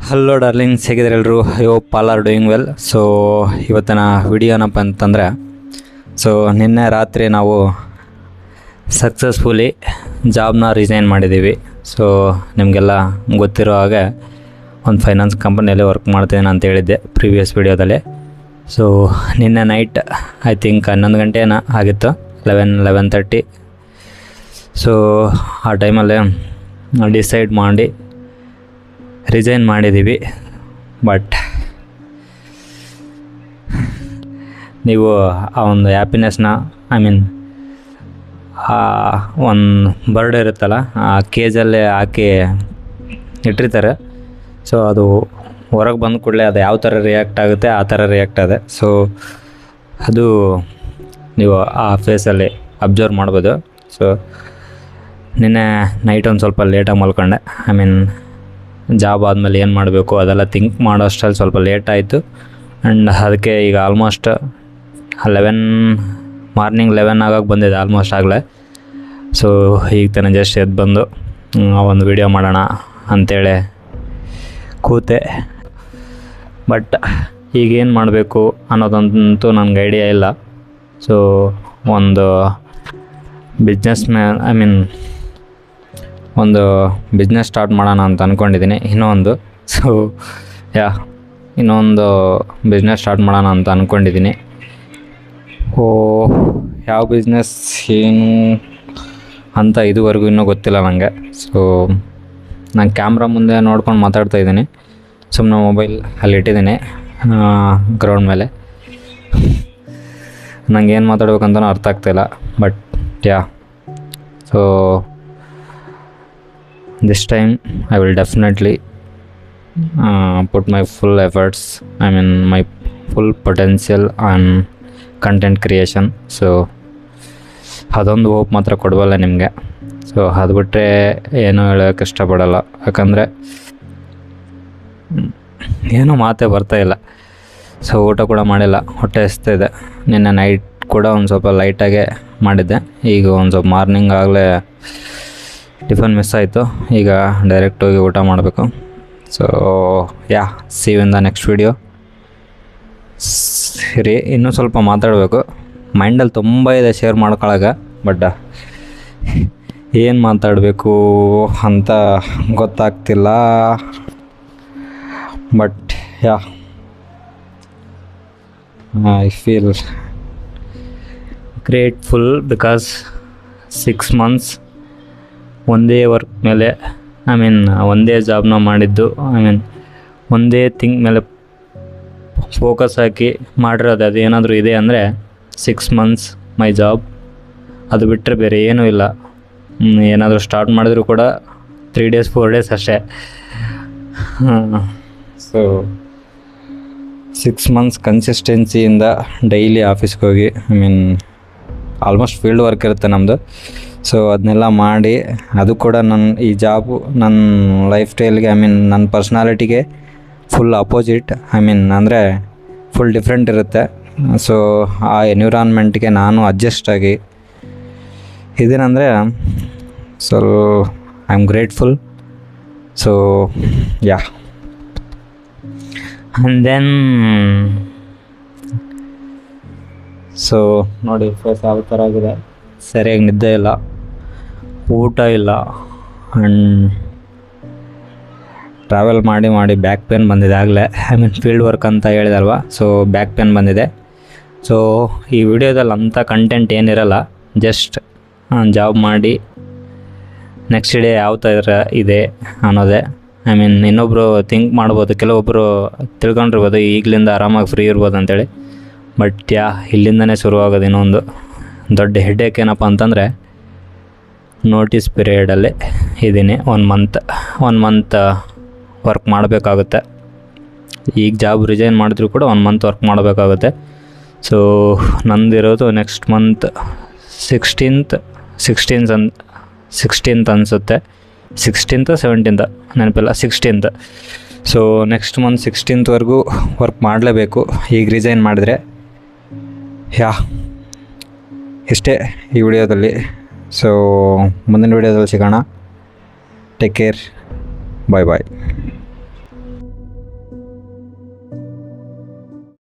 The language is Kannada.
ಹಲೋ ಡಾರ್ಲಿಂಗ್ಸ್, ಹೇಗಿದ್ದಾರೆ ಎಲ್ಲರೂ? Hope all are doing well. So ಇವತ್ತಿನ ವಿಡಿಯೋ ಏನಪ್ಪ ಅಂತಂದರೆ, ನಿನ್ನೆ ರಾತ್ರಿ ನಾವು ಸಕ್ಸಸ್ಫುಲಿ ಜಾಬ್ನ ರಿಸೈನ್ ಮಾಡಿದ್ದೀವಿ. ಸೊ ನಿಮಗೆಲ್ಲ ಗೊತ್ತಿರೋ ಹಾಗೆ ಒಂದು ಫೈನಾನ್ಸ್ ಕಂಪನಿಯಲ್ಲಿ ವರ್ಕ್ ಮಾಡ್ತೀನಿ ಅಂತ ಹೇಳಿದ್ದೆ ಪ್ರೀವಿಯಸ್ ವಿಡಿಯೋದಲ್ಲಿ. ಸೊ ನಿನ್ನೆ ನೈಟ್ ಐ ಥಿಂಕ್ 11 ಗಂಟೆ ಏನೋ ಆಗಿತ್ತು, 11:30. ಸೊ ಆ ಟೈಮಲ್ಲಿ ಡಿಸೈಡ್ ಮಾಡಿ ರಿಸೈನ್ ಮಾಡಿದ್ದೀವಿ. ಬಟ್ ನೀವು ಆ ಒಂದು ಹ್ಯಾಪಿನೆಸ್ನ, ಒಂದು ಬರ್ಡ್ ಇರುತ್ತಲ್ಲ, ಆ ಕೇಜಲ್ಲಿ ಹಾಕಿ ಇಟ್ಟಿರ್ತಾರೆ. ಸೊ ಅದು ಹೊರಗೆ ಬಂದ ಕೂಡಲೇ ಅದು ಯಾವ ಥರ ರಿಯಾಕ್ಟ್ ಆಗುತ್ತೆ ಆ ಥರ ರಿಯಾಕ್ಟ್ ಆಗಿದೆ. ಸೊ ಅದು ನೀವು ಆ ಫೇಸಲ್ಲಿ ಅಬ್ಸರ್ವ್ ಮಾಡ್ಬೋದು. ಸೊ ನಿನ್ನೆ ನೈಟ್ ಒಂದು ಸ್ವಲ್ಪ ಲೇಟಾಗಿ ಮಲ್ಕೊಂಡೆ. ಜಾಬ್ ಆದಮೇಲೆ ಏನು ಮಾಡಬೇಕು ಅದೆಲ್ಲ ಥಿಂಕ್ ಮಾಡೋ ಅಷ್ಟರಲ್ಲಿ ಸ್ವಲ್ಪ ಲೇಟ್ ಆಯಿತು. ಆ್ಯಂಡ್ ಅದಕ್ಕೆ ಈಗ ಆಲ್ಮೋಸ್ಟ್ ಮಾರ್ನಿಂಗ್ 11 ಆಗೋಕ್ಕೆ ಬಂದಿದೆ ಆಲ್ಮೋಸ್ಟ್ ಆಗಲೇ. ಸೊ ಈಗ ತಾನೇ ಜಸ್ಟ್ ಎದ್ದು ಬಂದು ಒಂದು ವಿಡಿಯೋ ಮಾಡೋಣ ಅಂಥೇಳಿ ಕೂತೆ. ಬಟ್ ಈಗೇನು ಮಾಡಬೇಕು ಅನ್ನೋದಂತೂ ನನಗೆ ಐಡಿಯಾ ಇಲ್ಲ. ಸೊ ಒಂದು ಒಂದು ಬಿಸ್ನೆಸ್ ಸ್ಟಾರ್ಟ್ ಮಾಡೋಣ ಅಂತ ಅಂದ್ಕೊಂಡಿದ್ದೀನಿ. ಇನ್ನೊಂದು ಬಿಸ್ನೆಸ್ ಸ್ಟಾರ್ಟ್ ಮಾಡೋಣ ಅಂತ ಅಂದ್ಕೊಂಡಿದ್ದೀನಿ. ಯಾವ ಬಿಸ್ನೆಸ್ ಏನು ಅಂತ ಇದುವರೆಗೂ ಇನ್ನೂ ಗೊತ್ತಿಲ್ಲ ನನಗೆ. ಸೊ ನಾನು ಕ್ಯಾಮ್ರಾ ಮುಂದೆ ನೋಡ್ಕೊಂಡು ಮಾತಾಡ್ತಾಯಿದ್ದೀನಿ, ಸುಮ್ಮನೆ ಮೊಬೈಲ್ ಅಲ್ಲಿ ಇಟ್ಟಿದ್ದೀನಿ ಗ್ರೌಂಡ್ ಮೇಲೆ. ನಂಗೆ ಏನು ಮಾತಾಡ್ಬೇಕಂತನೂ ಅರ್ಥ ಆಗ್ತಾಯಿಲ್ಲ. But so this time I will definitely put my full efforts, my full potential on content creation. So ಅದೊಂದು ಹೋಪ್ ಮಾತ್ರ ಕೊಡಬಲ್ಲ ನಿಮಗೆ. ಸೊ ಅದು ಬಿಟ್ಟರೆ ಏನೂ ಹೇಳೋಕ್ಕೆ ಇಷ್ಟಪಡಲ್ಲ, ಯಾಕಂದರೆ ಏನೂ ಮಾತೇ ಬರ್ತಾಯಿಲ್ಲ. ಸೊ ಊಟ ಕೂಡ ಮಾಡಿಲ್ಲ, ಹೊಟ್ಟೆ ಹಸ್ತಿದೆ. ನಿನ್ನೆ ನೈಟ್ ಕೂಡ ಒಂದು ಸ್ವಲ್ಪ ಲೈಟಾಗೆ ಮಾಡಿದ್ದೆ. ಈಗ ಒಂದು ಸ್ವಲ್ಪ ಮಾರ್ನಿಂಗ್ ಆಗಲೇ ಟಿಫನ್ ಮಿಸ್ ಆಯಿತು. ಈಗ ಡೈರೆಕ್ಟ್ ಹೋಗಿ ಊಟ ಮಾಡಬೇಕು. So see you in the next video. ಸರಿ, ಇನ್ನೂ ಸ್ವಲ್ಪ ಮಾತಾಡಬೇಕು. ಮೈಂಡಲ್ಲಿ ತುಂಬ ಇದೆ ಶೇರ್ ಮಾಡ್ಕೊಳಕ್ಕೆ, ಬಟ್ ಏನು ಮಾತಾಡಬೇಕು ಅಂತ ಗೊತ್ತಾಗ್ತಿಲ್ಲ. But I feel grateful because 6 months ಒಂದೇ ವರ್ಕ್ ಮೇಲೆ, ಒಂದೇ ಜಾಬ್ನ ಮಾಡಿದ್ದು, ಒಂದೇ ಥಿಂಗ್ ಮೇಲೆ ಫೋಕಸ್ ಹಾಕಿ ಮಾಡಿರೋದು. ಅದು ಏನಾದರೂ ಇದೆ ಅಂದರೆ 6 months ಮೈ ಜಾಬ್. ಅದು ಬಿಟ್ಟರೆ ಬೇರೆ ಏನೂ ಇಲ್ಲ. ಏನಾದರೂ ಸ್ಟಾರ್ಟ್ ಮಾಡಿದ್ರು ಕೂಡ 3 days 4 days ಅಷ್ಟೇ. ಸೊ 6 months ಕನ್ಸಿಸ್ಟೆನ್ಸಿಯಿಂದ ಡೈಲಿ ಆಫೀಸ್ಗೆ ಹೋಗಿ, ಆಲ್ಮೋಸ್ಟ್ ಫೀಲ್ಡ್ ವರ್ಕ್ ಇರುತ್ತೆ ನಮ್ಮದು. ಸೊ ಅದನ್ನೆಲ್ಲ ಮಾಡಿ, ಅದು ಕೂಡ ಈ ಜಾಬು ನನ್ನ ಲೈಫ್ ಸ್ಟೈಲ್ಗೆ, ನನ್ನ ಪರ್ಸ್ನಾಲಿಟಿಗೆ ಫುಲ್ ಅಪೋಸಿಟ್. ಅಂದರೆ ಫುಲ್ ಡಿಫ್ರೆಂಟ್ ಇರುತ್ತೆ. ಸೊ ಆ ಎನ್ವಿರಾನ್ಮೆಂಟ್ಗೆ ನಾನು ಅಡ್ಜಸ್ಟ್ ಆಗಿ ಇದೇನಂದರೆ, so I am grateful. So and then so ನೋಡಿ ಫೇಸ್ ಯಾವ ಥರ ಆಗಿದೆ. ಸರಿಯಾಗಿ ನಿದ್ದೆ ಇಲ್ಲ, ಊಟ ಇಲ್ಲ, ಆ್ಯಂಡ್ ಟ್ರಾವೆಲ್ ಮಾಡಿ ಬ್ಯಾಕ್ ಪೇನ್ ಬಂದಿದೆ ಆಗಲೇ. ಫೀಲ್ಡ್ ವರ್ಕ್ ಅಂತ ಹೇಳಿದಲ್ವ, ಸೊ ಬ್ಯಾಕ್ ಪೇನ್ ಬಂದಿದೆ. ಸೊ ಈ ವಿಡಿಯೋದಲ್ಲಿ ಅಂಥ ಕಂಟೆಂಟ್ ಏನಿರಲ್ಲ, ಜಸ್ಟ್ ಜಾಬ್ ಮಾಡಿ ನೆಕ್ಸ್ಟ್ ಡೇ ಯಾವ ಥರ ಇದೆ ಅನ್ನೋದೇ. ಇನ್ನೊಬ್ಬರು ಥಿಂಕ್ ಮಾಡ್ಬೋದು, ಕೆಲವೊಬ್ಬರು ತಿಳ್ಕೊಂಡಿರ್ಬೋದು ಈಗಲಿಂದ ಆರಾಮಾಗಿ ಫ್ರೀ ಇರ್ಬೋದು ಅಂಥೇಳಿ. ಬಟ್ ಇಲ್ಲಿಂದನೇ ಶುರುವಾಗೋದು ಇನ್ನೊಂದು ದೊಡ್ಡ ಹೆಡ್ಡೇಕ್. ಏನಪ್ಪ ಅಂತಂದರೆ, ನೋಟಿಸ್ ಪೀರಿಯಡಲ್ಲಿ ಇದ್ದೀನಿ. 1 month ವರ್ಕ್ ಮಾಡಬೇಕಾಗುತ್ತೆ. ಈಗ ಜಾಬ್ ರಿಸೈನ್ ಮಾಡಿದ್ರು ಕೂಡ 1 month ವರ್ಕ್ ಮಾಡಬೇಕಾಗುತ್ತೆ. ಸೊ ನಂದಿರೋದು ನೆಕ್ಸ್ಟ್ ಮಂತ್ 16th ಅನಿಸುತ್ತೆ. 16th 17th ನೆನಪಿಲ್ಲ, 16th. ಸೊ ನೆಕ್ಸ್ಟ್ ಮಂತ್ 16thವರೆಗೂ ವರ್ಕ್ ಮಾಡಲೇಬೇಕು ಈಗ ರಿಸೈನ್ ಮಾಡಿದರೆ. ಇಷ್ಟೇ ಈ ವಿಡಿಯೋದಲ್ಲಿ. ಸೊ ಮುಂದಿನ ವಿಡಿಯೋದಲ್ಲಿ ಸಿಗೋಣ. ಟೇಕ್ ಕೇರ್, ಬಾಯ್ ಬಾಯ್.